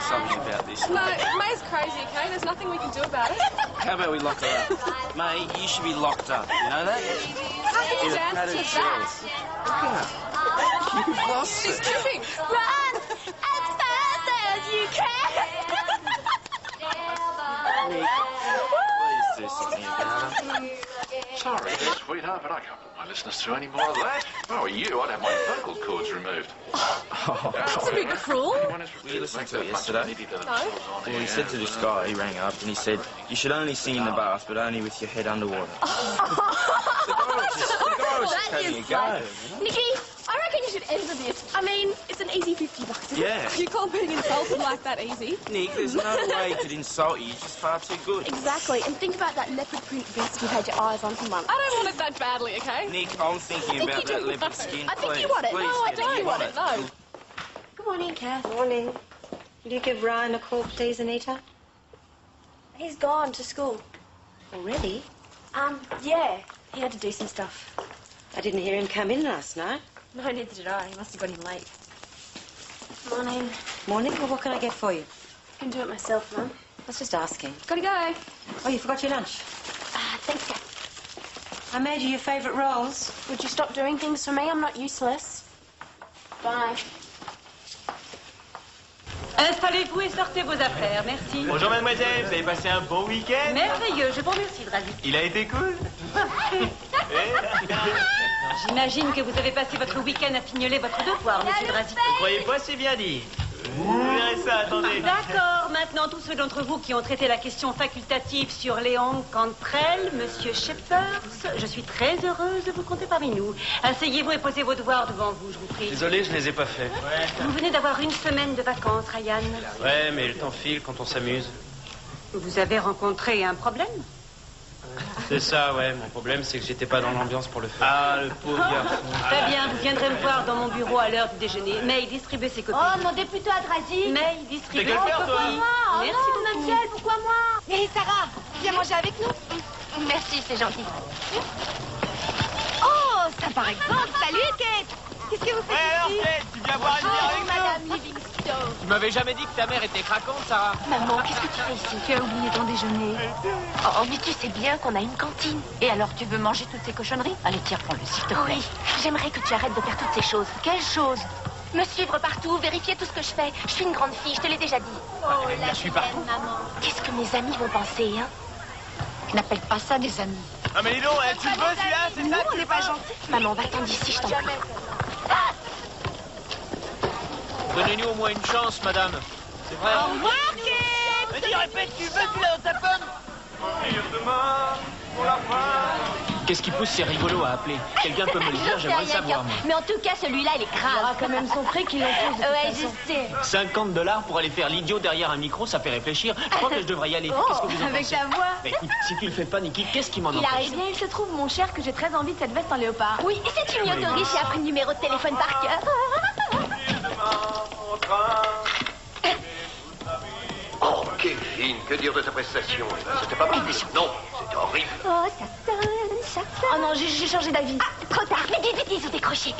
something about this. No, May's crazy, okay? There's nothing we can do about it. How about we lock her up? May, you should be locked up, you know that? How can you dance to that? Look at her. You've lost She's it. tripping. Run as fast as you can. Nick, please do something about her. Sorry, sweetheart, but I can't put my listeners through any more of that. If I were you, I'd have my vocal cords removed. That's a bit cruel. You listened to it yesterday? No. Well, he said to this guy, he rang up, and he said, you should only sing in the bath, but only with your head underwater. The guy was just having a go. Nikki, I reckon you should enter this. I mean, it's an easy $50. Yeah. You call being insulted like that easy? Nick, there's no way he could insult you. You're just far too good. Exactly, and think about that leopard print vest you've had your eyes on for months. I don't want it that badly, okay? Nick, I'm thinking think about you that do. leopard skin. I think Please, you want it. please No, I get it. don't You want it, no. Good morning, Kath. Morning. Will you give Ryan a call, please, Anita? He's gone to school. Already? Yeah. He had to do some stuff. I didn't hear him come in last night. No, neither did I. He must have got in late. Morning. Morning. Well, what can I get for you? I can do it myself, Mum. I was just asking. Gotta go. Oh, you forgot your lunch. Thanks, Kath. I made you your favourite rolls. Would you stop doing things for me? I'm not useless. Bye. Installez-vous et sortez vos affaires, merci. Bonjour mademoiselle, vous avez passé un bon week-end? Merveilleux, je vous remercie, Drazik. Il a été cool? J'imagine que vous avez passé votre week-end à fignoler votre devoir, monsieur Drazik. Ne croyez pas, c'est bien dit. Vous verrez ça, attendez. D'accord, maintenant tous ceux d'entre vous qui ont traité la question facultative sur Léon Cantrell, monsieur Shepherd, je suis très heureuse de vous compter parmi nous. Asseyez-vous et posez vos devoirs devant vous, je vous prie. Désolé, je les ai pas faits. Vous venez d'avoir une semaine de vacances, Ryan. Ouais, mais le temps file quand on s'amuse. Vous avez rencontré un problème? C'est ça, ouais. Mon problème, c'est que j'étais pas dans l'ambiance pour le faire. Ah, le pauvre garçon. Très bien, vous viendrez me voir dans mon bureau à l'heure du déjeuner. May, distribuez ses copies. Oh, demandez plutôt à Drazik. May, distribuez T'as qu'à ses faire, toi. copies. Oh, Merci non, beaucoup. Nigel, pourquoi moi? Hé, Sarah, viens manger avec nous. Merci, c'est gentil. Oh, ça par exemple. Salut, Kate. Qu'est-ce que vous faites alors, ici? Kate, tu viens boire une bière avec nous? Madame Livingstone. Tu m'avais jamais dit que ta mère était craquante, Sarah. Maman, qu'est-ce que tu fais ici? Tu as oublié ton déjeuner. Oh, mais tu sais bien qu'on a une cantine. Et alors, tu veux manger toutes ces cochonneries? Allez, tiens, prends-le, s'il te plaît. Oui, j'aimerais que tu arrêtes de faire toutes ces choses. Quelles choses? Me suivre partout, vérifier tout ce que je fais. Je suis une grande fille, je te l'ai déjà dit. Oh, je suis partout. maman. Qu'est-ce que mes amis vont penser, hein? Je n'appelle pas ça des amis. Ah, mais dis donc, tu le veux celui-là, c'est ça? Nous, on n'est pas gentils. Maman, va-t'en d'ici, je t'en prie. Donnez-nous au moins une chance, madame. C'est vrai. Au revoir, Kate. Vas-y, répète, tu veux celui-là dans ta pomme? Qu'est-ce qui pousse ces rigolos à appeler? Quelqu'un peut me le dire, j'aimerais le savoir, moi. Mais en tout cas, celui-là, il est Il aura grave. quand même son prix qu'il en pose. Ouais, je sais. $50 pour aller faire l'idiot derrière un micro, ça fait réfléchir. Je crois que je devrais y aller. Qu'est-ce que vous en Avec pensez? ta voix. Mais écoute, si tu le fais pas, Niki, qu'est-ce qui m'en Il empêche? arrive. Eh bien, il se trouve, mon cher, que j'ai très envie de cette veste en léopard. Oui, et c'est une autorise, j'ai appris le numéro de téléphone par cœur. Oh, Kevin, que dire de ta prestation? C'était pas mal. Non, c'était horrible. Oh, ça sonne, ça sonne. Oh non, j'ai changé d'avis. Ah, trop tard, mais vite, ils ont décroché.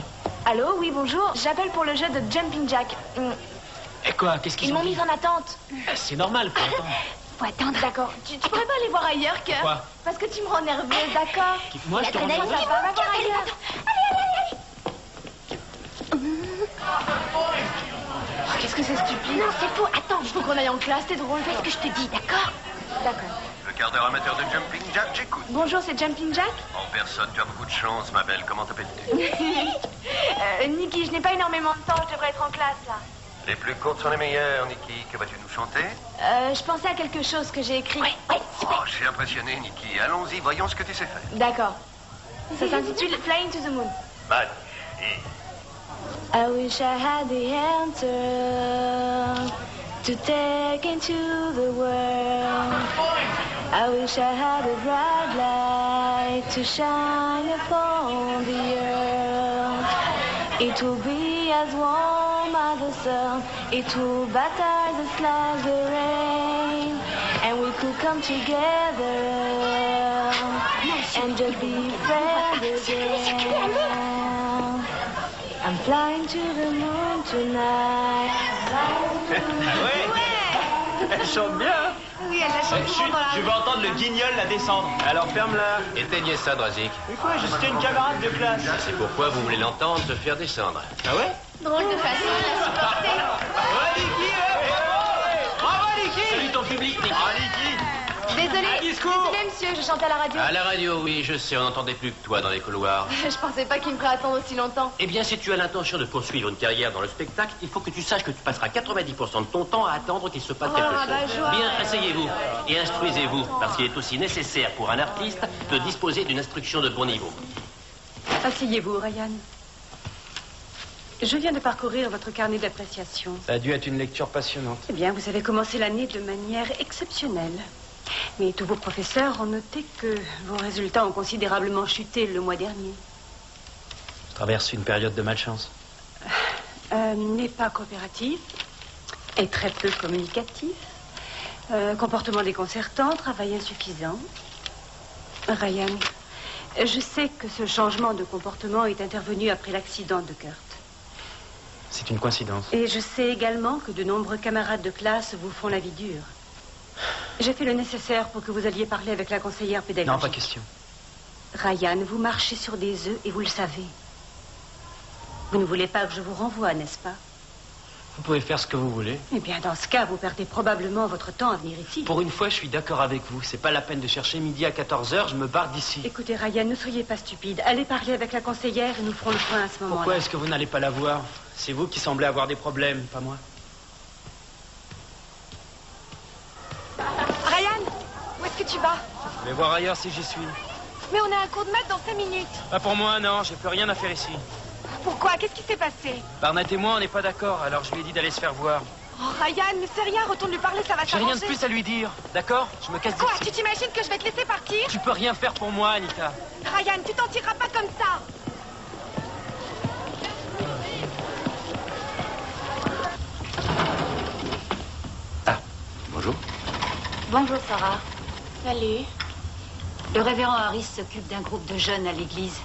Allô, oui, bonjour. J'appelle pour le jeu de Jumping Jack. Et quoi? Qu'est-ce qu'ils Ils ont m'ont dit? mise en attente. C'est normal, faut attendre. Faut attendre. D'accord. Tu pourrais pas aller voir ailleurs, cœur? Pourquoi? Parce que tu me rends nerveuse, d'accord? Moi, je te rends L'adrénaline, nerveuse. va voir allez, ailleurs. allez. Oh, qu'est-ce que c'est stupide? Non, c'est faux, attends. Il faut qu'on aille en classe, c'est drôle. Fais ce que je te dis, d'accord? D'accord. Le quart d'heure amateur de Jumping Jack, j'écoute. Bonjour, c'est Jumping Jack? En personne, tu as beaucoup de chance, ma belle. Comment t'appelles-tu? Niki, je n'ai pas énormément de temps, je devrais être en classe, là. Les plus courtes sont les meilleures, Niki. Que vas-tu nous chanter? Je pensais à quelque chose que j'ai écrit. Ouais, Oh, je suis impressionné, Niki. Allons-y, voyons ce que tu sais faire. D'accord. Ça s'intitule Flying to the Moon. Magnifique. I wish I had the answer to take into the world. I wish I had a bright light to shine upon the earth. It will be as warm as the sun. It will batter the like the rain. And we could come together and just be friends again. I'm flying to the moon tonight. Ah ouais? Elle chante bien. Oui, elle la chante souvent dans la Je rue. vais entendre le guignol la descendre. Alors ferme-la. Éteignez ça, Drazik. Mais quoi, c'était une camarade de classe. C'est pourquoi vous voulez l'entendre se faire descendre. Ah ouais? Drôle de façon de la supporter. Ouais, Niki, bravo, Niki. Salut ton public, Niki. Ah, Niki. Désolée, monsieur, je chantais à la radio. À la radio, oui, je sais, on n'entendait plus que toi dans les couloirs. Je pensais pas qu'il me ferait attendre aussi longtemps. Eh bien, si tu as l'intention de poursuivre une carrière dans le spectacle, il faut que tu saches que tu passeras 90% de ton temps à attendre qu'il se passe quelque chose. Bien, asseyez-vous et instruisez-vous, parce qu'il est aussi nécessaire pour un artiste de disposer d'une instruction de bon niveau. Asseyez-vous, Ryan. Je viens de parcourir votre carnet d'appréciation. Ça a dû être une lecture passionnante. Eh bien, vous avez commencé l'année de manière exceptionnelle. Mais tous vos professeurs ont noté que vos résultats ont considérablement chuté le mois dernier. Je traverse une période de malchance. N'est pas coopératif, est très peu communicatif, comportement déconcertant, travail insuffisant. Ryan, je sais que ce changement de comportement est intervenu après l'accident de Kurt. C'est une coïncidence. Et je sais également que de nombreux camarades de classe vous font la vie dure. J'ai fait le nécessaire pour que vous alliez parler avec la conseillère pédagogique. Non, pas question. Ryan, vous marchez sur des œufs et vous le savez. Vous ne voulez pas que je vous renvoie, n'est-ce pas? Vous pouvez faire ce que vous voulez. Eh bien, dans ce cas, vous perdez probablement votre temps à venir ici. Pour une fois, je suis d'accord avec vous. C'est pas la peine de chercher midi à 14h, je me barre d'ici. Écoutez, Ryan, ne soyez pas stupide. Allez parler avec la conseillère et nous ferons le point à ce moment-là. Pourquoi est-ce que vous n'allez pas la voir? C'est vous qui semblez avoir des problèmes, pas moi. Ryan, où est-ce que tu vas? Je vais voir ailleurs si j'y suis. Mais on a un cours de maths dans 5 minutes. Pas pour moi, non, j'ai plus rien à faire ici. Pourquoi? Qu'est-ce qui s'est passé? Barnett et moi, on n'est pas d'accord, alors je lui ai dit d'aller se faire voir. Oh, Ryan, mais c'est rien, retourne lui parler, ça va J'ai s'arranger. rien de plus à lui dire, d'accord? Je me casse Quoi? d'ici. Tu t'imagines que je vais te laisser partir? Tu peux rien faire pour moi, Anita. Ryan, tu t'en tireras pas comme ça. Bonjour. Bonjour, Sarah. Salut. Le révérend Harris s'occupe d'un groupe de jeunes à l'église.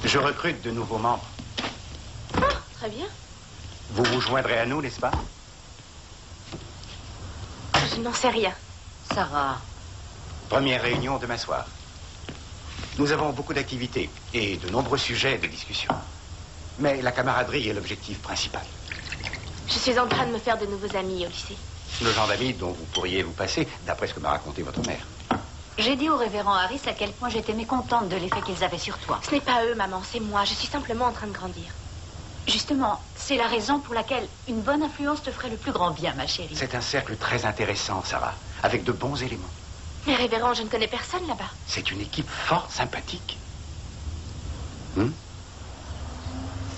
Je recrute de nouveaux membres. Ah, très bien. Vous vous joindrez à nous, n'est-ce pas? Je n'en sais rien. Sarah. Première réunion demain soir. Nous avons beaucoup d'activités et de nombreux sujets de discussion. Mais la camaraderie est l'objectif principal. Je suis en train de me faire de nouveaux amis au lycée. Le genre d'amis dont vous pourriez vous passer, d'après ce que m'a raconté votre mère. J'ai dit au révérend Harris à quel point j'étais mécontente de l'effet qu'ils avaient sur toi. Ce n'est pas eux, maman, c'est moi. Je suis simplement en train de grandir. Justement, c'est la raison pour laquelle une bonne influence te ferait le plus grand bien, ma chérie. C'est un cercle très intéressant, Sarah, avec de bons éléments. Mais révérend, je ne connais personne là-bas. C'est une équipe fort sympathique.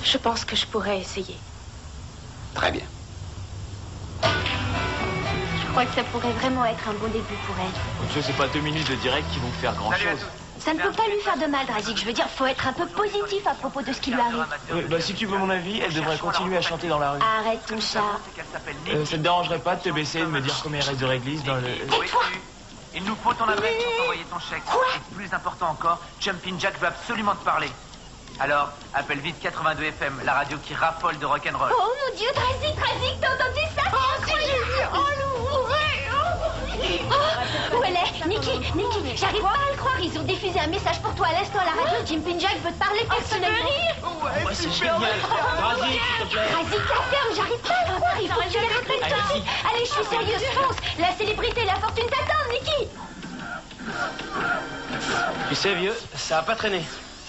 Je pense que je pourrais essayer. Très bien. Je crois que ça pourrait vraiment être un bon début pour elle. Je sais pas 2 minutes de direct qui vont faire grand-chose. Ça ne peut pas lui faire de mal, Drazik. Je veux dire, faut être un peu positif à propos de ce qui lui arrive. Bah, si tu veux mon avis, elle devrait continuer à chanter dans la rue. Arrête ton chat. Ça te dérangerait pas de te baisser et de me dire combien il reste de réglisse dans le... Il nous faut ton adresse pour t'envoyer ton chèque. Et plus important encore, Jumpin' Jack veut absolument te parler. Alors, appelle vite 82 FM, la radio qui raffole de rock'n'roll. Oh mon Dieu, Drazik, t'as entendu ça? Oh, c'est génial! Où elle est? Niki, j'arrive pas à le croire. Ils ont diffusé un message pour toi à l'instant à la radio. Jumpin' Jack veut te parler personnellement. Ouais, c'est génial. Drazik, s'il te plaît. Drazik, la ferme, j'arrive pas à le croire. Il faut que tu les rappelles tout de suite. Allez, je suis sérieuse, fonce. La célébrité, la fortune t'attendent, Niki. Tu sais, vieux, ça a pas traîné.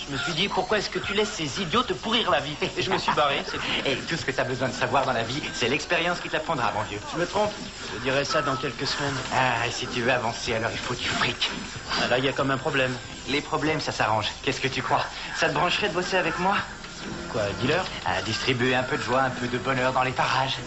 Je me suis dit, pourquoi est-ce que tu laisses ces idiots te pourrir la vie? Et je me suis barré, c'est tout. Et tout ce que tu as besoin de savoir dans la vie, c'est l'expérience qui t'apprendra, mon Dieu. Je me trompe. Je dirai ça dans quelques semaines. Ah, et si tu veux avancer, alors il faut du fric. Ah, là, il y a comme un problème. Les problèmes, ça s'arrange. Qu'est-ce que tu crois? Ça te brancherait de bosser avec moi? Quoi, dealer? À distribuer un peu de joie, un peu de bonheur dans les parages.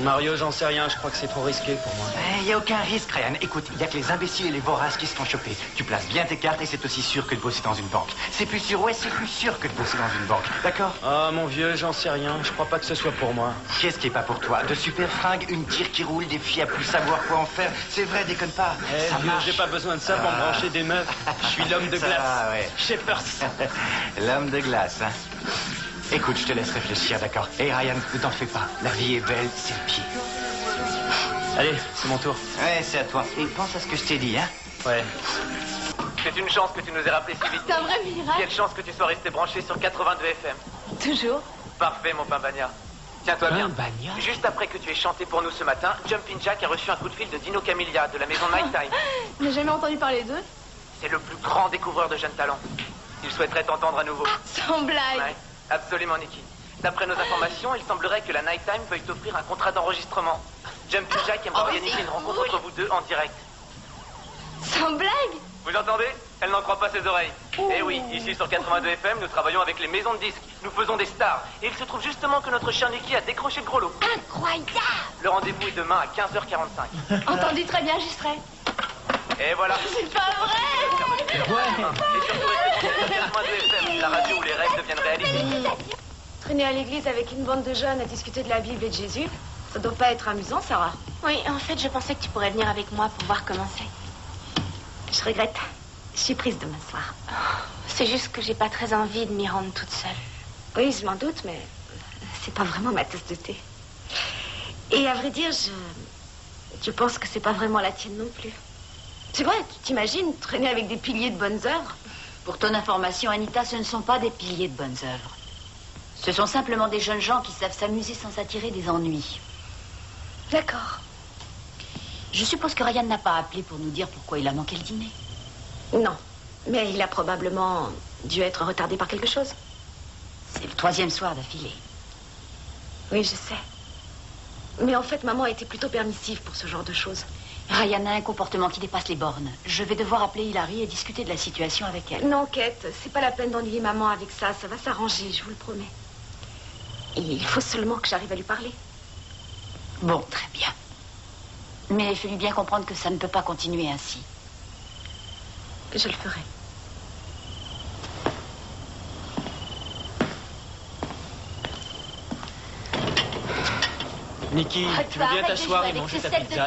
Mario, j'en sais rien, je crois que c'est trop risqué pour moi. Il n'y a aucun risque, Ryan. Écoute, il n'y a que les imbéciles et les voraces qui se font choper. Tu places bien tes cartes et c'est aussi sûr que de bosser dans une banque. C'est plus sûr, ouais, c'est plus sûr que de bosser dans une banque. D'accord? Ah, mon vieux, j'en sais rien. Je crois pas que ce soit pour moi. Qu'est-ce qui est pas pour toi? De super fringues, une tire qui roule, des filles à plus savoir quoi en faire. C'est vrai, déconne pas. Ça vieux, j'ai pas besoin de ça pour me brancher des meufs. Je suis l'homme de Ça glace. va, ouais. Shepherd's. L'homme de glace, hein. Écoute, je te laisse réfléchir, d'accord? Et Ryan, ne t'en fais pas. La vie est belle, c'est le pied. Allez, c'est mon tour. Ouais, c'est à toi. Et pense à ce que je t'ai dit, hein. Ouais. C'est une chance que tu nous aies rappelé si vite. C'est un vrai miracle. Quelle chance que tu sois resté branché sur 82 FM. Toujours. Parfait, mon Pimbagna. Tiens-toi bien. Pimbagna. Juste après que tu aies chanté pour nous ce matin, Jumpin' Jack a reçu un coup de fil de Dino Camiglia de la maison Nighttime. Je n'ai jamais entendu parler d'eux. C'est le plus grand découvreur de jeunes talents. Il souhaiterait t'entendre à nouveau. Sans blague. Ouais, absolument, Nikki. D'après nos informations, il semblerait que la Nighttime veuille t'offrir un contrat d'enregistrement. Jumpin' Jack aimerait organiser une rencontre entre vous deux en direct. Sans blague. Vous entendez? Elle n'en croit pas ses oreilles. Eh oui, ici sur 82 FM, nous travaillons avec les maisons de disques. Nous faisons des stars. Et il se trouve justement que notre chien Nikki a décroché le gros lot. Incroyable. Le rendez-vous est demain à 15h45. Entendu, très bien, j'y serai. Et voilà. C'est pas vrai. Et surtout, restez sur 82 FM, la radio où les rêves deviennent réalité. Traîner à l'église avec une bande de jeunes à discuter de la Bible et de Jésus, ça doit pas être amusant, Sarah. Oui, en fait, je pensais que tu pourrais venir avec moi pour voir comment c'est. Je regrette. Je suis prise demain soir. C'est juste que j'ai pas très envie de m'y rendre toute seule. Oui, je m'en doute, mais c'est pas vraiment ma tasse de thé. Et à vrai dire, je pense que c'est pas vraiment la tienne non plus. Tu vois, tu t'imagines traîner avec des piliers de bonnes œuvres? Pour ton information, Anita, ce ne sont pas des piliers de bonnes œuvres. Ce sont simplement des jeunes gens qui savent s'amuser sans s'attirer des ennuis. D'accord. Je suppose que Ryan n'a pas appelé pour nous dire pourquoi il a manqué le dîner. Non, mais il a probablement dû être retardé par quelque chose. C'est le 3e soir d'affilée. Oui, je sais. Mais en fait, maman a été plutôt permissive pour ce genre de choses. Ryan a un comportement qui dépasse les bornes. Je vais devoir appeler Hilary et discuter de la situation avec elle. Non, Kate, c'est pas la peine d'ennuyer maman avec ça. Ça va s'arranger, je vous le promets. Et il faut seulement que j'arrive à lui parler. Bon, très bien. Mais fais-lui bien comprendre que ça ne peut pas continuer ainsi. Je le ferai. Nikki, tu veux bien t'asseoir et manger ta pizza?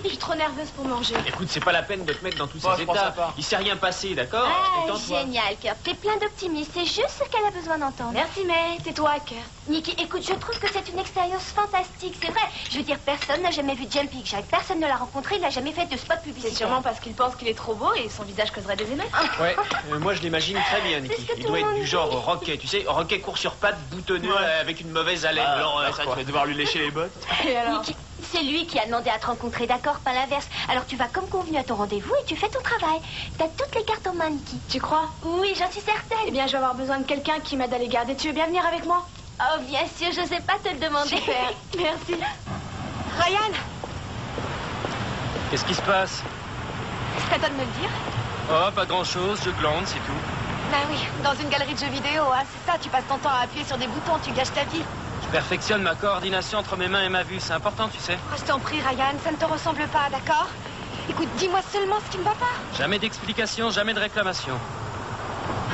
Je suis trop nerveuse pour manger. Écoute, c'est pas la peine de te mettre dans tous ces états. Il s'est rien passé, d'accord? Ah, Détends-toi. génial, Kurt. T'es plein d'optimisme. C'est juste ce qu'elle a besoin d'entendre. Merci, mais tais-toi, Kurt. Nikki, écoute, je trouve que c'est une expérience fantastique. C'est vrai. Je veux dire, personne n'a jamais vu Jumpin' Jack. Personne ne l'a rencontré. Il n'a jamais fait de spot publicitaire. C'est sûrement parce qu'il pense qu'il est trop beau et son visage causerait des émeutes. Ouais, moi je l'imagine très bien, Nikki. Il doit être du genre roquet, tu sais, roquet court sur pattes, boutonneux, avec une mauvaise haleine. Ça, tu vas devoir lui lécher les bottes. Et alors? Nikki, c'est lui qui a demandé à te rencontrer, d'accord? Pas l'inverse. Alors tu vas comme convenu à ton rendez-vous et tu fais ton travail. T'as toutes les cartes en main, Nikki. Tu crois? Oui, j'en suis certaine. Eh bien, je vais avoir besoin de quelqu'un qui m'aide à les garder. Tu veux bien venir avec moi? Oh, bien sûr, je sais pas te le demander. Super, merci. Ryan, Qu'est-ce qui se passe? c'est à toi de me le dire. Oh, pas grand-chose, je glande, c'est tout. Ben oui, dans une galerie de jeux vidéo, hein, c'est ça, tu passes ton temps à appuyer sur des boutons, tu gâches ta vie. Je perfectionne ma coordination entre mes mains et ma vue, c'est important, tu sais. Oh, je t'en prie, Ryan, ça ne te ressemble pas, d'accord? Écoute, dis-moi seulement ce qui ne va pas. Jamais d'explication, jamais de réclamation.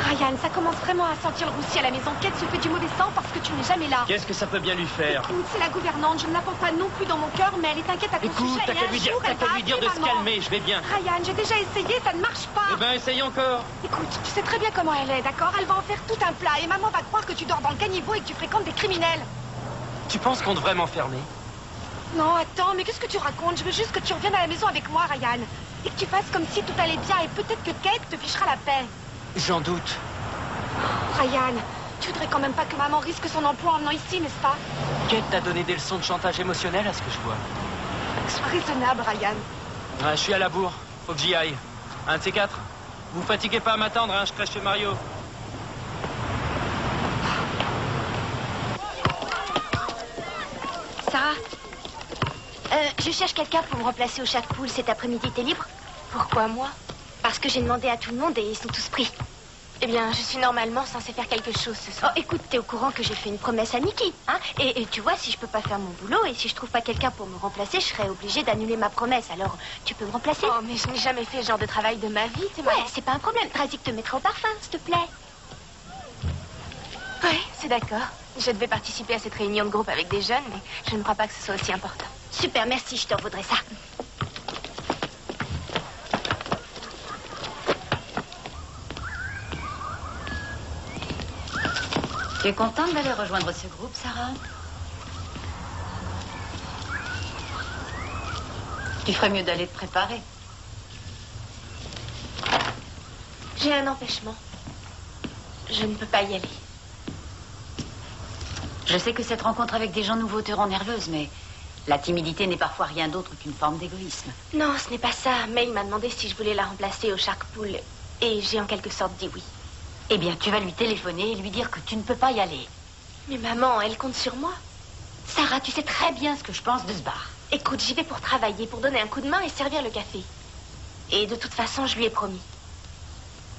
Ryan, ça commence vraiment à sentir le roussi à la maison. Kate se fait du mauvais sang parce que tu n'es jamais là. Qu'est-ce que ça peut bien lui faire? Écoute, c'est la gouvernante, je ne la porte pas non plus dans mon cœur, mais elle est inquiète à ton Écoute, sujet. t'as qu'à lui dire, de se calmer, je vais bien. Ryan, j'ai déjà essayé, ça ne marche pas. Eh ben, essaye encore. Écoute, tu sais très bien comment elle est, d'accord? Elle va en faire tout un plat et maman va croire que tu dors dans le caniveau et que tu fréquentes des criminels. Tu penses qu'on devrait m'enfermer? Non, attends, mais qu'est-ce que tu racontes? Je veux juste que tu reviennes à la maison avec moi, Ryan. Et que tu fasses comme si tout allait bien et peut-être que Kate te fichera la paix. J'en doute. Ryan, tu voudrais quand même pas que maman risque son emploi en venant ici, n'est-ce pas? Kate t'a donné des leçons de chantage émotionnel à ce que je vois. Sois raisonnable, Ryan. Ouais, je suis à la bourre, faut que j'y aille. Un de ces quatre. Vous fatiguez pas à m'attendre, hein, je crèche chez Mario. Sarah, je cherche quelqu'un pour me remplacer au Shaq Pool cet après-midi. T'es libre? Pourquoi moi? Parce que j'ai demandé à tout le monde et ils sont tous pris. Eh bien, je suis normalement censée faire quelque chose ce soir. Oh, écoute, t'es au courant que j'ai fait une promesse à Nikki, hein? Et tu vois, si je peux pas faire mon boulot et si je trouve pas quelqu'un pour me remplacer, je serais obligée d'annuler ma promesse. Alors, tu peux me remplacer? Oh, mais je n'ai jamais fait ce genre de travail de ma vie, c'est marrant. Ouais, c'est pas un problème. Drazik te mettra au parfum, s'il te plaît. Ouais, c'est d'accord. Je devais participer à cette réunion de groupe avec des jeunes, mais je ne crois pas que ce soit aussi important. Super, merci, je te revaudrai ça. Tu es contente d'aller rejoindre ce groupe, Sarah? Tu ferais mieux d'aller te préparer. J'ai un empêchement. Je ne peux pas y aller. Je sais que cette rencontre avec des gens nouveaux te rend nerveuse, mais la timidité n'est parfois rien d'autre qu'une forme d'égoïsme. Non, ce n'est pas ça. May m'a demandé si je voulais la remplacer au Shark Pool. Et j'ai en quelque sorte dit oui. Eh bien, tu vas lui téléphoner et lui dire que tu ne peux pas y aller. Mais maman, elle compte sur moi. Sarah, tu sais très bien ce que je pense de ce bar. Écoute, j'y vais pour travailler, pour donner un coup de main et servir le café. Et de toute façon, je lui ai promis.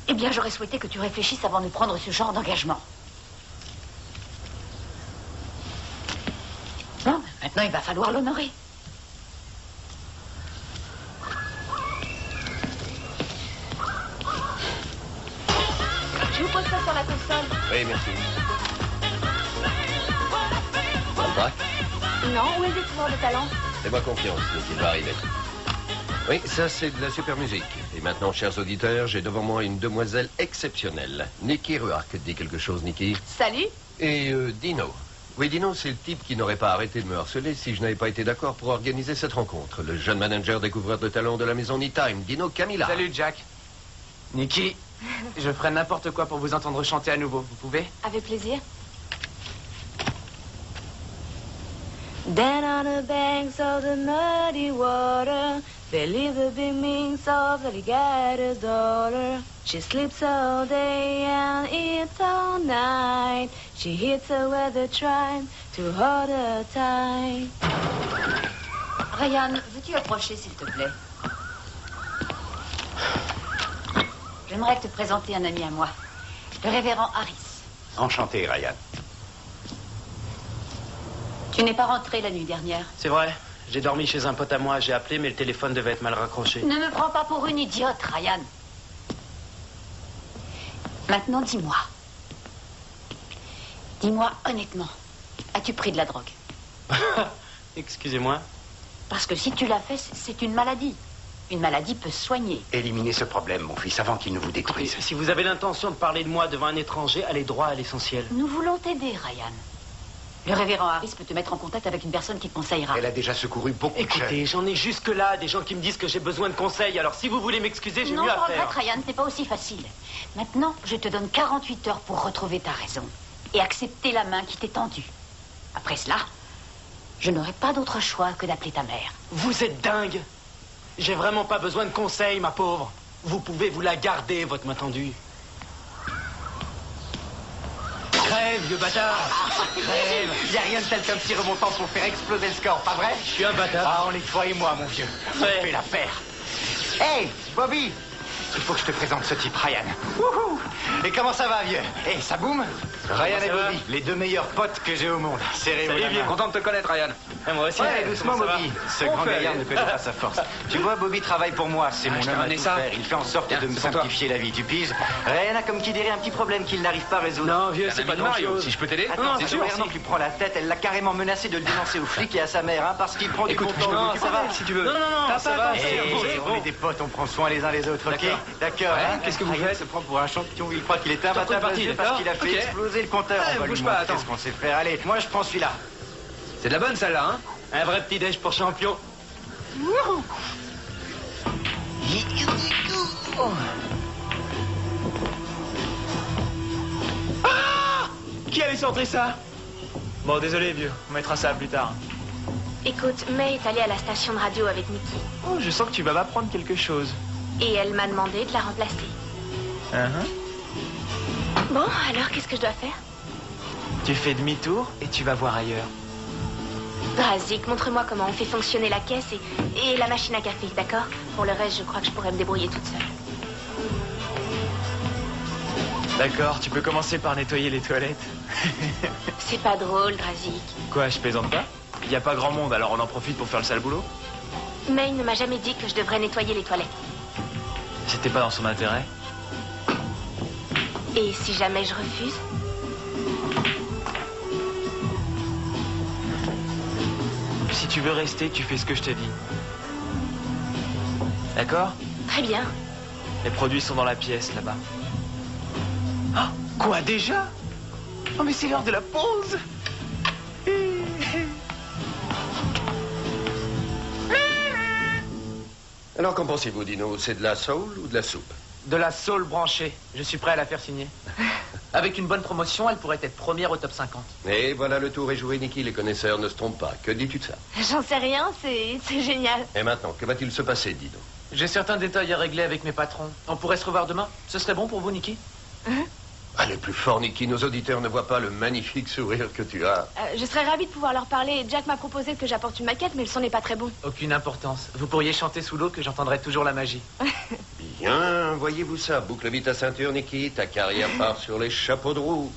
Eh bien, j'aurais souhaité que tu réfléchisses avant de prendre ce genre d'engagement. Bon, maintenant, il va falloir l'honorer. Je vous pose ça sur la console. Oui, merci. Ça me braque? Non, où est le découvreur de talent? Fais-moi confiance, Nicky va arriver. Oui, ça c'est de la super musique. Et maintenant, chers auditeurs, j'ai devant moi une demoiselle exceptionnelle. Nicky Ruark. Dit quelque chose, Nicky? Salut. Et Dino. Oui, Dino, c'est le type qui n'aurait pas arrêté de me harceler si je n'avais pas été d'accord pour organiser cette rencontre. Le jeune manager découvreur de talent de la maison Anytime, Dino Camilla. Salut, Jack. Nicky, je ferai n'importe quoi pour vous entendre chanter à nouveau. Vous pouvez? Avec plaisir. Then on the banks of the muddy water, there live the big minks of the alligator's daughter. She sleeps all day and eats all night. She hits her weather trying to hold her tight. Ryan, veux-tu approcher, s'il te plaît? J'aimerais te présenter un ami à moi, le révérend Harris. Enchanté, Ryan. Tu n'es pas rentré la nuit dernière. C'est vrai. J'ai dormi chez un pote à moi. J'ai appelé, mais le téléphone devait être mal raccroché. Ne me prends pas pour une idiote, Ryan. Maintenant, dis-moi. Dis-moi honnêtement, as-tu pris de la drogue? Excusez-moi. Parce que si tu l'as fait, c'est une maladie. Une maladie peut soigner. Éliminez ce problème, mon fils, avant qu'il ne vous détruise. Si vous avez l'intention de parler de moi devant un étranger, allez droit à l'essentiel. Nous voulons t'aider, Ryan. Le révérend Harris peut te mettre en contact avec une personne qui te conseillera. Elle a déjà secouru beaucoup de jeunes. Écoutez, j'en ai jusque-là des gens qui me disent que j'ai besoin de conseils. Alors si vous voulez m'excuser, j'ai mieux à faire. Non, regrette, Ryan, c'est pas aussi facile. Maintenant, je te donne 48 heures pour retrouver ta raison et accepter la main qui t'est tendue. Après cela, je n'aurai pas d'autre choix que d'appeler ta mère. Vous êtes dingue. J'ai vraiment pas besoin de conseils, ma pauvre. Vous pouvez vous la garder, votre main tendue. Crève, vieux bâtard! Crève! Y a rien de tel qu'un petit remontant pour faire exploser le score, pas vrai? Je suis un bâtard. Ah, on est toi et moi, mon vieux. On fait la paire. Hey, Bobby! Il faut que je te présente ce type, Ryan. Wouhou! Et comment ça va, vieux? Hey, ça boum? Ryan et Bobby, les deux meilleurs potes que j'ai au monde. Serrez-vous la main. Content de te connaître, Ryan. Et moi aussi. Ouais, doucement, Bobby. Ce grand gaillard ne connaît pas sa force. Tu vois, Bobby travaille pour moi. C'est mon homme à tout faire. Il fait en sorte de me simplifier la vie. Tu piges? Ryan a, comme qui dirait, un petit problème qu'il n'arrive pas à résoudre. Non, vieux, c'est pas de Mario. Si je peux t'aider? Attends, c'est Mario qui lui prend la tête. Elle l'a carrément menacé de le dénoncer aux flics et à sa mère, hein, parce qu'il prend du content. Non, ça va, si tu veux. Non, ça va. On est des potes, on prend soin les uns les autres, ok? D'accord. Qu'est-ce que vous Ryan faites? se prend pour un champion. Il croit qu'il est imbattable parce qu'il a fait exploser le compteur. On va lui montrer ce qu'on sait faire. Allez, moi je prends celui-là. C'est de la bonne, celle-là, hein? Un vrai petit déj pour champion. Ah! Qui a laissé entrer ça? Bon, désolé, vieux. On mettra ça plus tard. Écoute, May est allée à la station de radio avec Nicky. Oh, je sens que tu vas m'apprendre quelque chose. Et elle m'a demandé de la remplacer. Bon, alors qu'est-ce que je dois faire? Tu fais demi-tour et tu vas voir ailleurs. Drazik, montre-moi comment on fait fonctionner la caisse et la machine à café, d'accord? Pour le reste, je crois que je pourrais me débrouiller toute seule. D'accord, tu peux commencer par nettoyer les toilettes. C'est pas drôle, Drazik. Quoi, je plaisante pas? Y a pas grand monde, alors on en profite pour faire le sale boulot? May ne m'a jamais dit que je devrais nettoyer les toilettes. C'était pas dans son intérêt. Et si jamais je refuse? Si tu veux rester, tu fais ce que je te dis. D'accord? Très bien. Les produits sont dans la pièce, là-bas. Ah, quoi, déjà? Oh, mais c'est l'heure de la pause. Alors, qu'en pensez-vous, Dino? C'est de la soul ou de la soupe? De la soul branchée. Je suis prêt à la faire signer. Avec une bonne promotion, elle pourrait être première au top 50. Et voilà, le tour est joué, Nicky. Les connaisseurs ne se trompent pas. Que dis-tu de ça? J'en sais rien, c'est génial. Et maintenant, que va-t-il se passer, Dino? J'ai certains détails à régler avec mes patrons. On pourrait se revoir demain. Ce serait bon pour vous, Nicky? Allez plus fort, Nicky. Nos auditeurs ne voient pas le magnifique sourire que tu as. Je serais ravie de pouvoir leur parler. Jack m'a proposé que j'apporte une maquette, mais le son n'est pas très bon. Aucune importance. Vous pourriez chanter sous l'eau que j'entendrai toujours la magie. Bien, voyez-vous ça. Boucle vite ta ceinture, Nicky. Ta carrière part sur les chapeaux de roue.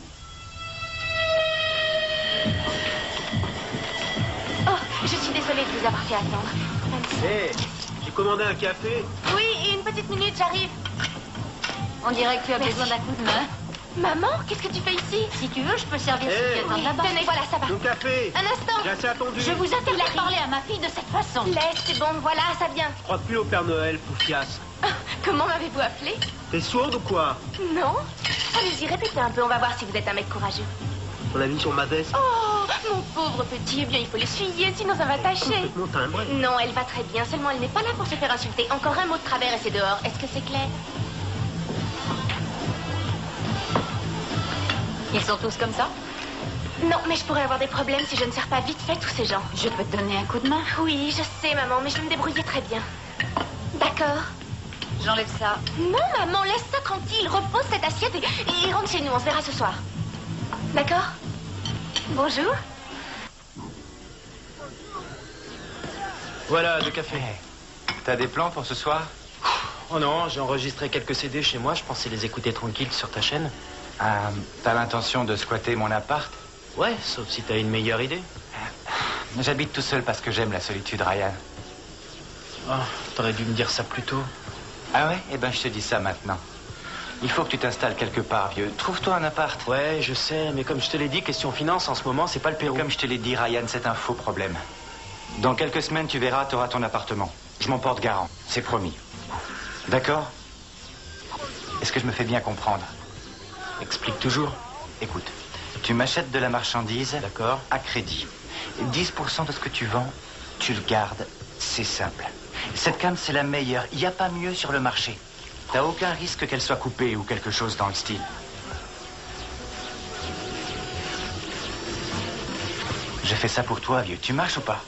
Oh, je suis désolée de vous avoir fait attendre. Hé, j'ai commandé un café. Oui, une petite minute, j'arrive. On dirait que tu as besoin d'un coup de main. Maman, qu'est-ce que tu fais ici? Si tu veux, je peux servir ceux qui attendent là-bas. Tenez, voilà, ça va. Mon café. Un instant. J'ai assez attendu. Je vous interdis de parler à ma fille de cette façon. Laisse, c'est bon, voilà, ça vient. Je crois plus au Père Noël, Poufias. Comment m'avez-vous appelé? T'es sourde ou quoi? Non. Allez-y, répétez un peu, on va voir si vous êtes un mec courageux. Ton ami sur ma veste. Oh, mon pauvre petit, eh bien, il faut l'essuyer, sinon ça va tâcher. Mon timbre. Non, elle va très bien, seulement elle n'est pas là pour se faire insulter. Encore un mot de travers et c'est dehors. Est-ce que c'est clair? Ils sont tous comme ça? Non, mais je pourrais avoir des problèmes si je ne sers pas vite fait tous ces gens. Je peux te donner un coup de main? Oui, je sais, maman, mais je vais me débrouiller très bien. D'accord. J'enlève ça. Non, maman, laisse ça tranquille. Repose cette assiette et rentre chez nous. On se verra ce soir. D'accord? Bonjour. Voilà, le café. T'as des plans pour ce soir? Oh non, j'ai enregistré quelques CD chez moi. Je pensais les écouter tranquilles sur ta chaîne. Ah, t'as l'intention de squatter mon appart? Ouais, sauf si t'as une meilleure idée. J'habite tout seul parce que j'aime la solitude, Ryan. Oh, t'aurais dû me dire ça plus tôt. Ah ouais? Eh ben, je te dis ça maintenant. Il faut que tu t'installes quelque part, vieux. Trouve-toi un appart. Ouais, je sais, mais comme je te l'ai dit, question finance, en ce moment, c'est pas le Pérou. Comme je te l'ai dit, Ryan, c'est un faux problème. Dans quelques semaines, tu verras, t'auras ton appartement. Je m'en porte garant, c'est promis. D'accord? Est-ce que je me fais bien comprendre? Explique toujours. Écoute, tu m'achètes de la marchandise. D'accord. À crédit. 10% de ce que tu vends, tu le gardes. C'est simple. Cette canne, c'est la meilleure. Il n'y a pas mieux sur le marché. T'as aucun risque qu'elle soit coupée ou quelque chose dans le style. Je fais ça pour toi, vieux. Tu marches ou pas?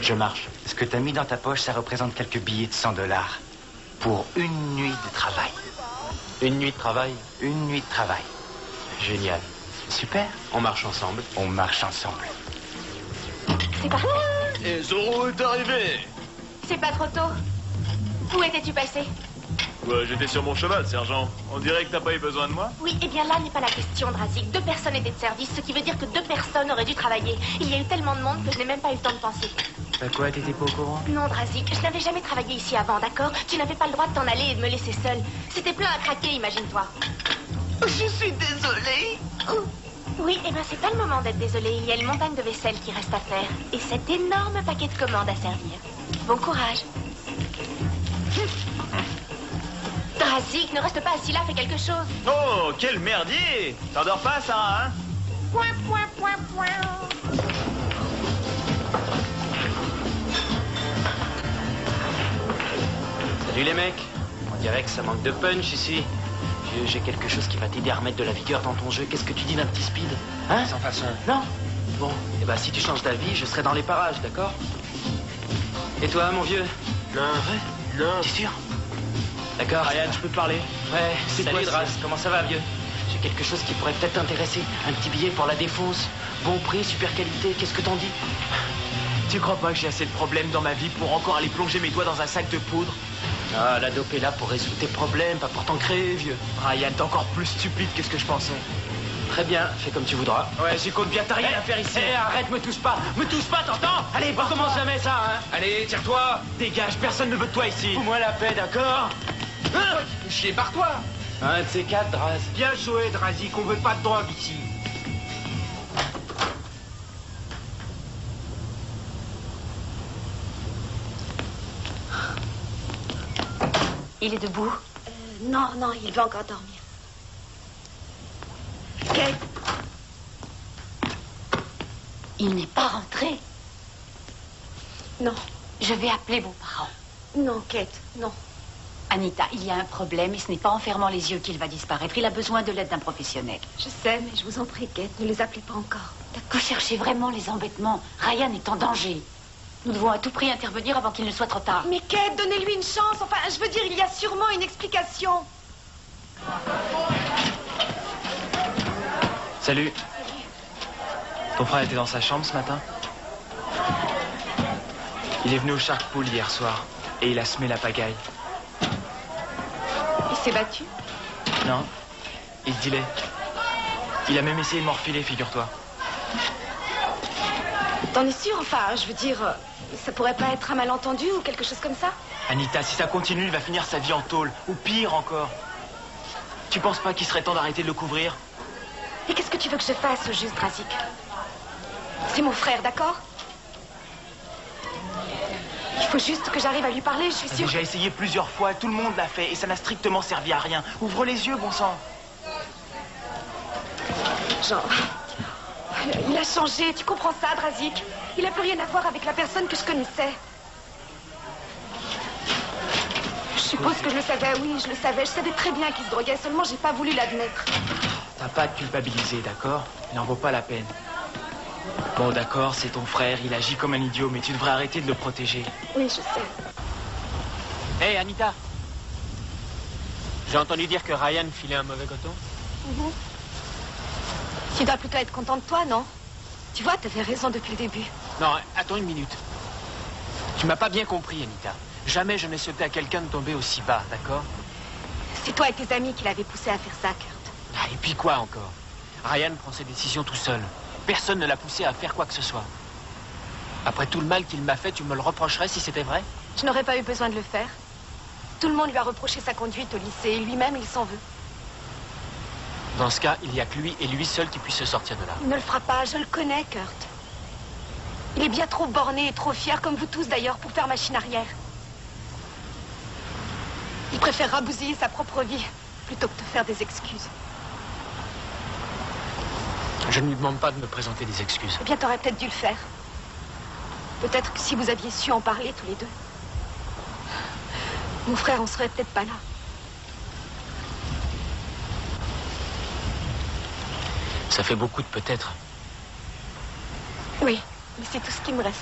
Je marche. Ce que t'as mis dans ta poche, ça représente quelques billets de $100. Pour une nuit de travail. Une nuit de travail? Une nuit de travail. Génial. Super. On marche ensemble. On marche ensemble. C'est parfait. Et Zorro est arrivé. C'est pas trop tôt. Où étais-tu passé? Ouais, j'étais sur mon cheval, sergent. On dirait que t'as pas eu besoin de moi? Oui, eh bien là n'est pas la question, Drazik. 2 personnes étaient de service, ce qui veut dire que 2 personnes auraient dû travailler. Il y a eu tellement de monde que je n'ai même pas eu le temps de penser. Bah quoi, t'étais pas au courant? Non, Drazik, je n'avais jamais travaillé ici avant, d'accord? Tu n'avais pas le droit de t'en aller et de me laisser seule. C'était plein à craquer, imagine-toi. Je suis désolée. Oui, eh bien c'est pas le moment d'être désolée. Il y a une montagne de vaisselle qui reste à faire. Et cet énorme paquet de commandes à servir. Bon courage. Drazik, ne reste pas assis là, fais quelque chose. Oh, quel merdier. T'endors pas, Sarah, hein? Point, point, point, point. Salut les mecs. On dirait que ça manque de punch ici. Vieux, j'ai quelque chose qui va t'aider à remettre de la vigueur dans ton jeu. Qu'est-ce que tu dis d'un petit speed? Hein? Sans façon. Non? Bon, eh ben si tu changes d'avis, je serai dans les parages, d'accord? Et toi, mon vieux? Non. Ouais? Non. T'es sûr? D'accord. Ryan, je peux te parler? Ouais, C'est salut quoi, Draz, comment ça va, vieux? J'ai quelque chose qui pourrait peut-être t'intéresser. Un petit billet pour la défonce. Bon prix, super qualité, qu'est-ce que t'en dis? Tu crois pas que j'ai assez de problèmes dans ma vie pour encore aller plonger mes doigts dans un sac de poudre? Ah, la dope est là pour résoudre tes problèmes, pas pour t'en créer, vieux. Ryan, t'es encore plus stupide que ce que je pensais. Très bien, fais comme tu voudras. Ouais, j'y compte bien, t'as rien à faire ici. Arrête, me touche pas, t'entends? Allez, on commence jamais ça, hein. Allez, tire-toi. Dégage, personne ne veut de toi ici. Fous-moi la paix, d'accord? Chier par toi. Un de ces 4, Draz. Bien joué, Drazik, on veut pas de drogue ici. Il est debout? Non, il va encore dormir. Kate. Il n'est pas rentré. Non. Je vais appeler vos parents. Non, Kate, non. Anita, il y a un problème et ce n'est pas en fermant les yeux qu'il va disparaître. Il a besoin de l'aide d'un professionnel. Je sais, mais je vous en prie, Kate, ne les appelez pas encore. Vous cherchez vraiment les embêtements. Ryan est en danger. Nous devons à tout prix intervenir avant qu'il ne soit trop tard. Mais Kate, donnez-lui une chance. Enfin, je veux dire, il y a sûrement une explication. Salut. Ton frère était dans sa chambre ce matin? Il est venu au Shark Pool hier soir et il a semé la pagaille. Il s'est battu? Non, il dealait. Il a même essayé de m'enfiler, figure-toi. T'en es sûr? Enfin, je veux dire, ça pourrait pas être un malentendu ou quelque chose comme ça? Anita, si ça continue, il va finir sa vie en tôle, ou pire encore. Tu penses pas qu'il serait temps d'arrêter de le couvrir? Et qu'est-ce que tu veux que je fasse au juge Drazik? C'est mon frère, d'accord? Il faut juste que j'arrive à lui parler, je suis sûre. J'ai essayé plusieurs fois, tout le monde l'a fait, et ça n'a strictement servi à rien. Ouvre les yeux, bon sang. Jean, il a changé, tu comprends ça, Drazik? Il n'a plus rien à voir avec la personne que je connaissais. Je suppose que je le savais, oui, je le savais. Je savais très bien qu'il se droguait, seulement j'ai pas voulu l'admettre. T'as pas à te culpabiliser, d'accord? Il n'en vaut pas la peine. Bon, d'accord, c'est ton frère, il agit comme un idiot, mais tu devrais arrêter de le protéger. Oui, je sais. Hé, Anita! J'ai entendu dire que Ryan filait un mauvais coton. Tu dois plutôt être content de toi, non? Tu vois, t'avais raison depuis le début. Non, attends une minute. Tu m'as pas bien compris, Anita. Jamais je n'ai souhaité à quelqu'un de tomber aussi bas, d'accord? C'est toi et tes amis qui l'avaient poussé à faire ça, Kurt. Ah, et puis quoi encore? Ryan prend ses décisions tout seul. Personne ne l'a poussé à faire quoi que ce soit. Après tout le mal qu'il m'a fait, tu me le reprocherais si c'était vrai? Je n'aurais pas eu besoin de le faire. Tout le monde lui a reproché sa conduite au lycée et lui-même, il s'en veut. Dans ce cas, il n'y a que lui et lui seul qui puisse se sortir de là. Il ne le fera pas, je le connais, Kurt. Il est bien trop borné et trop fier, comme vous tous d'ailleurs, pour faire machine arrière. Il préférera bousiller sa propre vie plutôt que de faire des excuses. Je ne lui demande pas de me présenter des excuses. Eh bien, t'aurais peut-être dû le faire. Peut-être que si vous aviez su en parler tous les deux, mon frère en serait peut-être pas là. Ça fait beaucoup de peut-être. Oui, mais c'est tout ce qui me reste.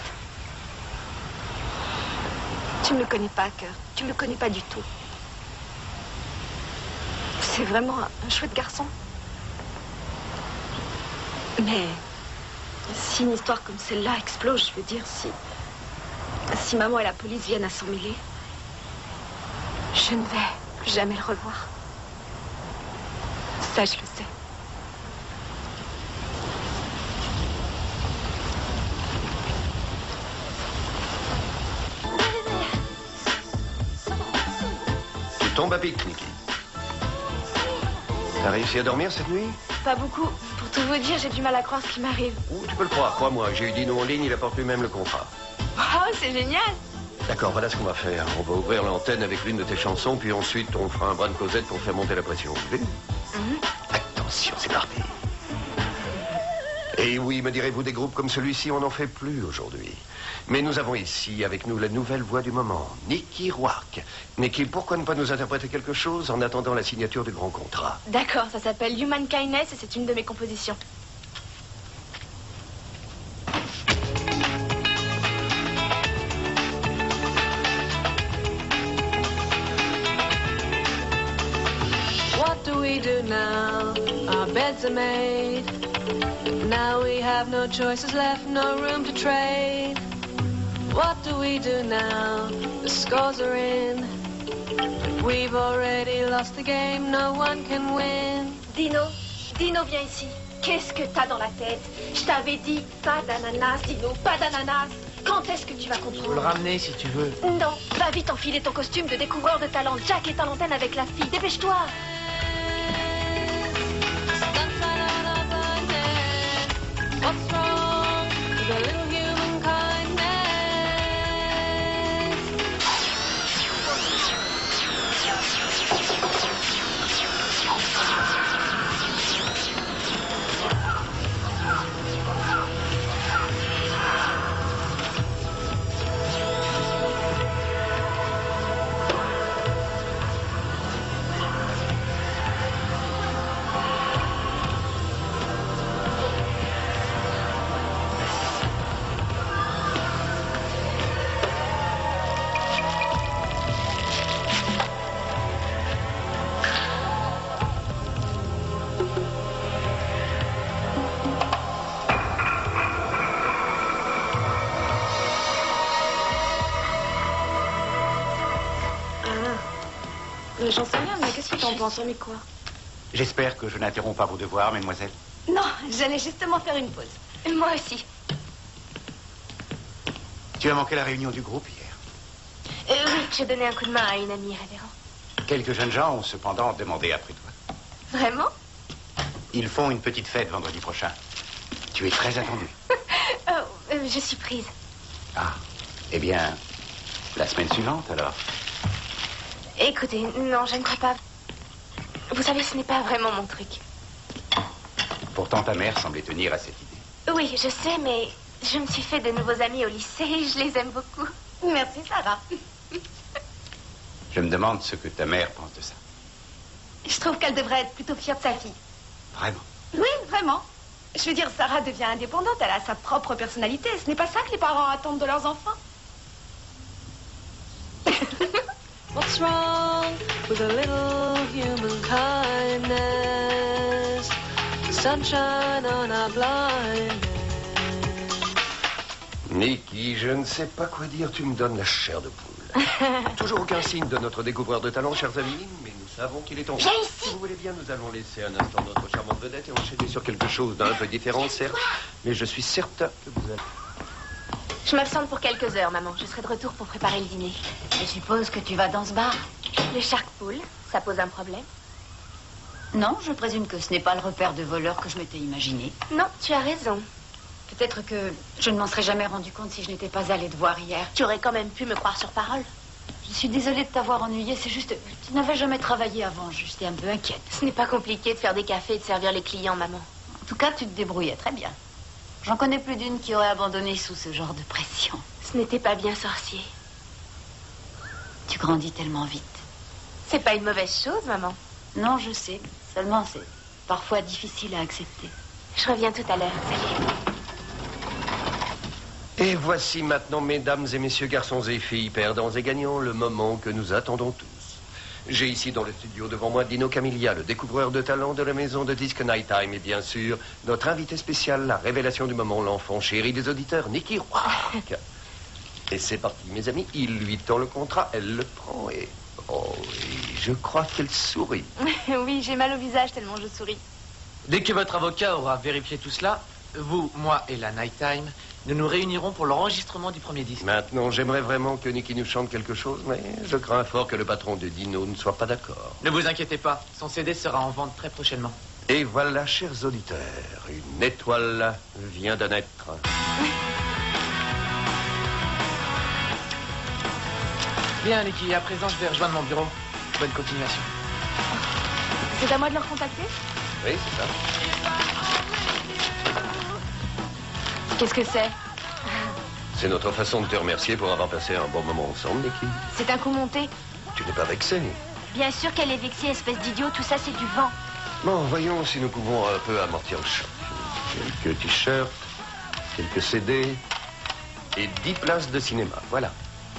Tu ne le connais pas, Kurt. Tu ne le connais pas du tout. C'est vraiment un chouette garçon. Mais si une histoire comme celle-là explose, je veux dire, si maman et la police viennent à s'en mêler, je ne vais plus jamais le revoir. Ça, je le sais. Tu tombes à pic, Nicky. T'as réussi à dormir cette nuit? Pas beaucoup. Pour tout vous dire, j'ai du mal à croire ce qui m'arrive. Tu peux le croire, crois-moi. J'ai eu Dino en ligne, il apporte lui-même le contrat. Oh, c'est génial! D'accord, voilà ce qu'on va faire. On va ouvrir l'antenne avec l'une de tes chansons, puis ensuite on fera un brin de causette pour faire monter la pression. Vous voulez? Attention, c'est parti. Et oui, me direz-vous, des groupes comme celui-ci, on n'en fait plus aujourd'hui. Mais nous avons ici, avec nous, la nouvelle voix du moment, Nicky Rourke. Nicky, pourquoi ne pas nous interpréter quelque chose en attendant la signature du grand contrat? D'accord, ça s'appelle Human Kindness et c'est une de mes compositions. What do we do now? Our beds are made. Now we have no choices left, no room to trade. What do we do now? The scores are in. But we've already lost the game, no one can win. Dino, viens ici. Qu'est-ce que t'as dans la tête? Je t'avais dit, pas d'ananas, Dino, pas d'ananas. Quand est-ce que tu vas comprendre? Tu peux le ramener si tu veux. Non, va vite enfiler ton costume de découvreur de talent. Jack est à l'antenne avec la fille, dépêche-toi. What's wrong with a little human kindness? J'en sais rien, mais qu'est-ce que t'en penses? Mais quoi? J'espère que je n'interromps pas vos devoirs, mesdemoiselles. Non, j'allais justement faire une pause. Moi aussi. Tu as manqué la réunion du groupe hier. Oui, j'ai donné un coup de main à une amie, révérend. Quelques jeunes gens ont cependant demandé après toi. Vraiment? Ils font une petite fête vendredi prochain. Tu es très attendue. Je suis prise. Ah, eh bien, la semaine suivante alors. Écoutez, non, je ne crois pas. Vous savez, ce n'est pas vraiment mon truc. Pourtant, ta mère semblait tenir à cette idée. Oui, je sais, mais je me suis fait de nouveaux amis au lycée et je les aime beaucoup. Merci, Sarah. Je me demande ce que ta mère pense de ça. Je trouve qu'elle devrait être plutôt fière de sa fille. Vraiment? Oui, vraiment. Je veux dire, Sarah devient indépendante, elle a sa propre personnalité. Ce n'est pas ça que les parents attendent de leurs enfants. What's wrong with a little human kindness? Sunshine on our blindness. Nicky, je ne sais pas quoi dire, tu me donnes la chair de poule. Toujours aucun signe de notre découvreur de talent, chers amis, mais nous savons qu'il est en route. Si vous voulez bien, nous allons laisser un instant notre charmante vedette et enchaîner sur quelque chose d'un peu différent, certes, mais je suis certain que vous allez... Je m'absente pour quelques heures, maman. Je serai de retour pour préparer le dîner. Je suppose que tu vas dans ce bar. Le Shark Pool, ça pose un problème? Non, je présume que ce n'est pas le repère de voleurs que je m'étais imaginé. Non, tu as raison. Peut-être que je ne m'en serais jamais rendu compte si je n'étais pas allée te voir hier. Tu aurais quand même pu me croire sur parole. Je suis désolée de t'avoir ennuyée, c'est juste... Tu n'avais jamais travaillé avant, j'étais un peu inquiète. Ce n'est pas compliqué de faire des cafés et de servir les clients, maman. En tout cas, tu te débrouillais très bien. J'en connais plus d'une qui aurait abandonné sous ce genre de pression. Ce n'était pas bien sorcier. Tu grandis tellement vite. C'est pas une mauvaise chose, maman. Non, je sais. Seulement, c'est parfois difficile à accepter. Je reviens tout à l'heure. Salut. Et voici maintenant, mesdames et messieurs, garçons et filles, perdants et gagnants, le moment que nous attendons tous. J'ai ici dans le studio devant moi Dino Camillia, le découvreur de talent de la maison de disque Nighttime, et bien sûr, notre invité spécial, la révélation du moment, l'enfant chéri des auditeurs, Nicky Rourke. Et c'est parti, mes amis, il lui tend le contrat, elle le prend et... Oh oui, je crois qu'elle sourit. Oui, j'ai mal au visage tellement je souris. Dès que votre avocat aura vérifié tout cela, vous, moi et la Nighttime, nous nous réunirons pour l'enregistrement du premier disque. Maintenant, j'aimerais vraiment que Nicky nous chante quelque chose, mais je crains fort que le patron de Dino ne soit pas d'accord. Ne vous inquiétez pas, son CD sera en vente très prochainement. Et voilà, chers auditeurs, une étoile vient de naître. Bien, Nicky, à présent, je vais rejoindre mon bureau. Bonne continuation. C'est à moi de le recontacter? Oui, c'est ça. Qu'est-ce que c'est? C'est notre façon de te remercier pour avoir passé un bon moment ensemble, Nicky. C'est un coup monté? Tu n'es pas vexé? Bien sûr qu'elle est vexée, espèce d'idiot. Tout ça, c'est du vent. Bon, voyons si nous pouvons un peu amortir le choc. Quelques t-shirts, quelques CD et 10 places de cinéma, voilà.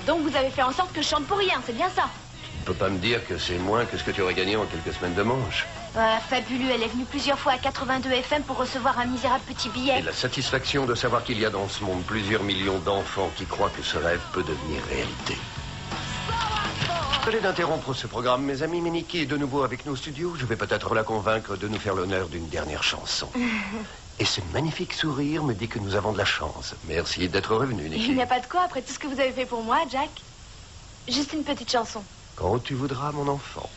Donc vous avez fait en sorte que je chante pour rien, c'est bien ça? Tu ne peux pas me dire que c'est moins que ce que tu aurais gagné en quelques semaines de manche. Fabuleux, elle est venue plusieurs fois à 82 FM pour recevoir un misérable petit billet. Et la satisfaction de savoir qu'il y a dans ce monde plusieurs millions d'enfants qui croient que ce rêve peut devenir réalité. Désolé d'interrompre ce programme, mes amis, mais Nicky est de nouveau avec nos studios. Je vais peut-être la convaincre de nous faire l'honneur d'une dernière chanson. Et ce magnifique sourire me dit que nous avons de la chance. Merci d'être revenu, Nicky. Il n'y a pas de quoi après tout ce que vous avez fait pour moi, Jack. Juste une petite chanson. Quand tu voudras, mon enfant.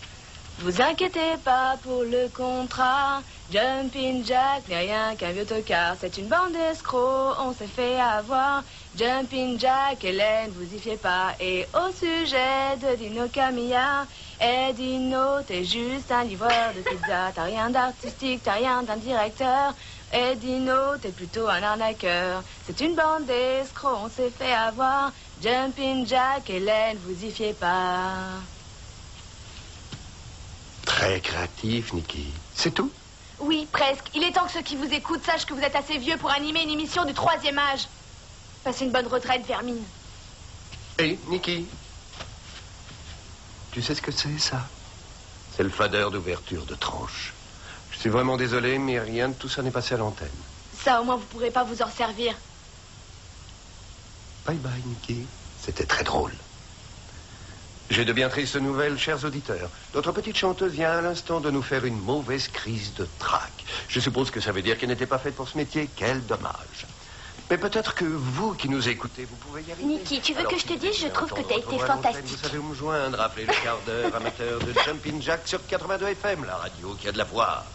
Vous inquiétez pas pour le contrat. Jumping Jack n'est rien qu'un vieux tocard. C'est une bande d'escrocs, on s'est fait avoir. Jumping Jack, Hélène, vous y fiez pas. Et au sujet de Dino Camilla, et Dino, t'es juste un livreur de pizza. T'as rien d'artistique, t'as rien d'un directeur. Et Dino, t'es plutôt un arnaqueur. C'est une bande d'escrocs, on s'est fait avoir. Jumping Jack, Hélène, vous y fiez pas. Très créatif, Nicky. C'est tout? Oui, presque. Il est temps que ceux qui vous écoutent sachent que vous êtes assez vieux pour animer une émission du 3e âge. Passez une bonne retraite, vermine. Hé, Nicky. Tu sais ce que c'est, ça? C'est le fader d'ouverture de tranche. Je suis vraiment désolé, mais rien de tout ça n'est passé à l'antenne. Ça, au moins, vous pourrez pas vous en servir. Bye bye, Nicky. C'était très drôle. J'ai de bien tristes nouvelles, chers auditeurs. Notre petite chanteuse vient à l'instant de nous faire une mauvaise crise de trac. Je suppose que ça veut dire qu'elle n'était pas faite pour ce métier. Quel dommage. Mais peut-être que vous qui nous écoutez, vous pouvez y arriver. Niki, tu veux que je te dise, je trouve que t'as été Vous fantastique. savez où me joindre. Appelez le quart d'heure amateur de Jumpin' Jack sur 82 FM, la radio qui a de la voix.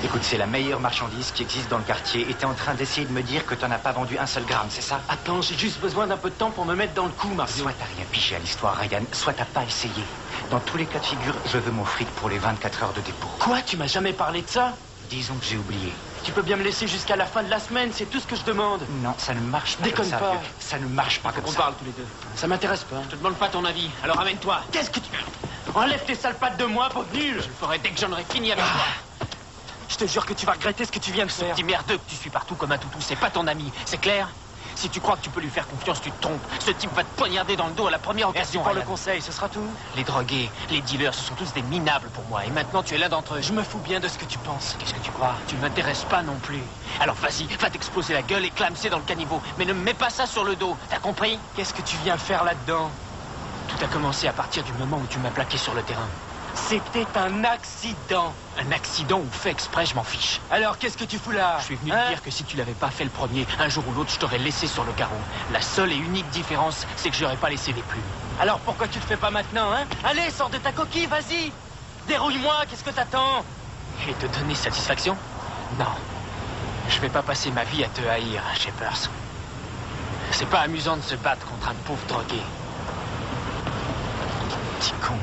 Écoute, c'est la meilleure marchandise qui existe dans le quartier et t'es en train d'essayer de me dire que t'en as pas vendu un seul gramme, c'est ça? Attends, j'ai juste besoin d'un peu de temps pour me mettre dans le coup, Mario. Soit t'as rien piché à l'histoire, Ryan, soit t'as pas essayé. Dans tous les cas de figure, je veux mon fric pour les 24 heures de dépôt. Quoi? Tu m'as jamais parlé de ça? Disons que j'ai oublié. Tu peux bien me laisser jusqu'à la fin de la semaine, c'est tout ce que je demande. Non, ça ne marche pas. Déconne comme ça, pas. vieux. Ça ne marche pas comme On ça. parle tous les deux. Ça m'intéresse pas. Je te demande pas ton avis. Alors amène-toi. Qu'est-ce que tu... Enlève tes sales pattes de moi, pauvre nul. Je le ferai dès que j'en aurai fini avec toi. Je te jure que tu vas regretter ce que tu viens de faire. Ce petit merdeux que tu suis partout comme un toutou, c'est pas ton ami, c'est clair? Si tu crois que tu peux lui faire confiance, tu te trompes. Ce type va te poignarder dans le dos à la première occasion. Pour le conseil, ce sera tout. Les drogués, les dealers, ce sont tous des minables pour moi. Et maintenant, tu es l'un d'entre eux. Je me fous bien de ce que tu penses. Qu'est-ce que tu crois? Tu ne m'intéresses pas non plus. Alors vas-y, va t'exploser la gueule et clamser dans le caniveau. Mais ne me mets pas ça sur le dos, t'as compris? Qu'est-ce que tu viens faire là-dedans? Tout a commencé à partir du moment où tu m'as plaqué sur le terrain. C'était un accident. Un accident ou fait exprès, je m'en fiche. Alors, qu'est-ce que tu fous là? Je suis venu te dire que si tu l'avais pas fait le premier, un jour ou l'autre, je t'aurais laissé sur le carreau. La seule et unique différence, c'est que j'aurais pas laissé les plumes. Alors, pourquoi tu le fais pas maintenant, hein? Allez, sors de ta coquille, vas-y. Dérouille-moi, qu'est-ce que t'attends? Et te donner satisfaction? Non. Je vais pas passer ma vie à te haïr, Shepers. C'est pas amusant de se battre contre un pauvre drogué. Petit con.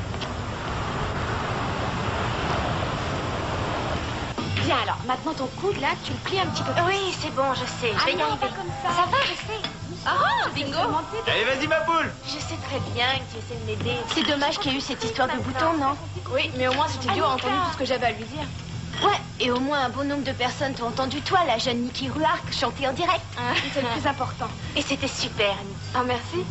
Bien alors, maintenant ton coude là, tu le plies un petit peu. Oui, c'est bon, je sais. Je vais y arriver. Ça va, je sais. Oh, bingo. Allez, vas-y, ma poule. Je sais très bien que tu essaies de m'aider. C'est dommage qu'il y ait eu cette histoire de bouton, non? Oui, mais au moins cet idiot a entendu tout ce que j'avais à lui dire. Ouais, et au moins un bon nombre de personnes t'ont entendu, toi, la jeune Niki Ruark, chanter en direct. C'est le plus important. Et c'était super, Niki. Ah, merci.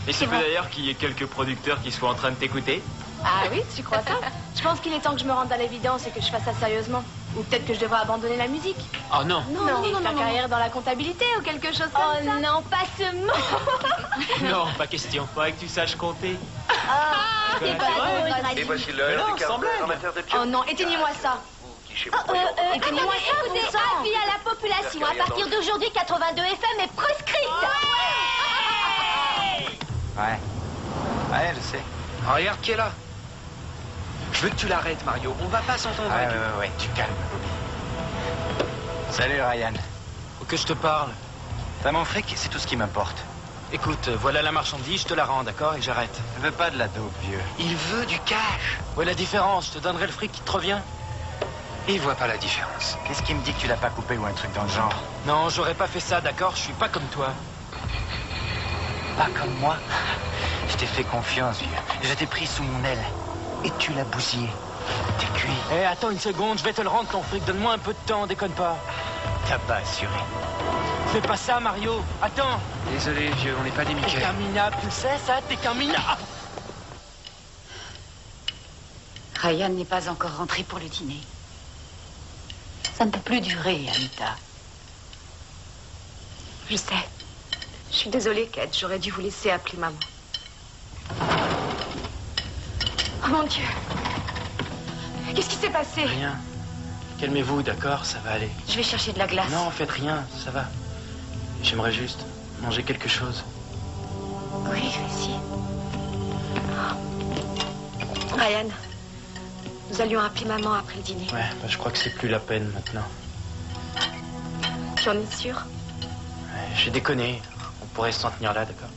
Et c'est peut d'ailleurs qu'il y ait quelques producteurs qui soient en train de t'écouter. Ah oui, tu crois ça? Je pense qu'il est temps que je me rende à l'évidence et que je fasse ça sérieusement. Ou peut-être que je devrais abandonner la musique. Oh non. Non, faire carrière dans la comptabilité ou quelque chose comme ça. Oh non, pas ce mot. Non, pas question. Faudrait que tu saches compter. Ah, c'est pas drôle, Et Radhi. voici l'heure du quart d'heure amateur de Oh non, éteignez-moi ça. Écoutez-moi ça, avis à la population. À partir d'aujourd'hui, 82 FM est prescrite. Ouais, je sais. Oh, regarde qui est là. Je veux que tu l'arrêtes, Mario. On va pas s'entendre avec lui. Ouais, tu calmes, Bobby. Salut, Ryan. Faut que je te parle. T'as mon fric, c'est tout ce qui m'importe. Écoute, voilà la marchandise, je te la rends, d'accord? Et j'arrête. Je veux pas de la dope, vieux. Il veut du cash. Ouais, la différence, je te donnerai le fric qui te revient. Il voit pas la différence. Qu'est-ce qui me dit que tu l'as pas coupé ou un truc dans le genre? Non, j'aurais pas fait ça, d'accord? Je suis pas comme toi. Pas comme moi? Je t'ai fait confiance, vieux. Je t'ai pris sous mon aile. Et tu l'as bousillé. T'es cuit. Eh, attends une seconde, je vais te le rendre ton fric. Donne-moi un peu de temps, déconne pas. T'as pas assuré. Fais pas ça, Mario. Attends. Désolé, vieux, on n'est pas des T'es Mickey. qu'un minable, tu le sais, ça? T'es qu'un minable. Ryan n'est pas encore rentré pour le dîner. Ça ne peut plus durer, Anita. Je sais. Je suis désolée, Kate. J'aurais dû vous laisser appeler maman. Oh mon Dieu. Qu'est-ce qui s'est passé? Rien. Calmez-vous, d'accord? Ça va aller. Je vais chercher de la glace. Non, faites rien, ça va. J'aimerais juste manger quelque chose. Oui, vas-y. Ryan, nous allions appeler maman après le dîner. Ouais, bah, je crois que c'est plus la peine maintenant. Tu en es sûr? Ouais, j'ai déconné. On pourrait s'en tenir là, d'accord?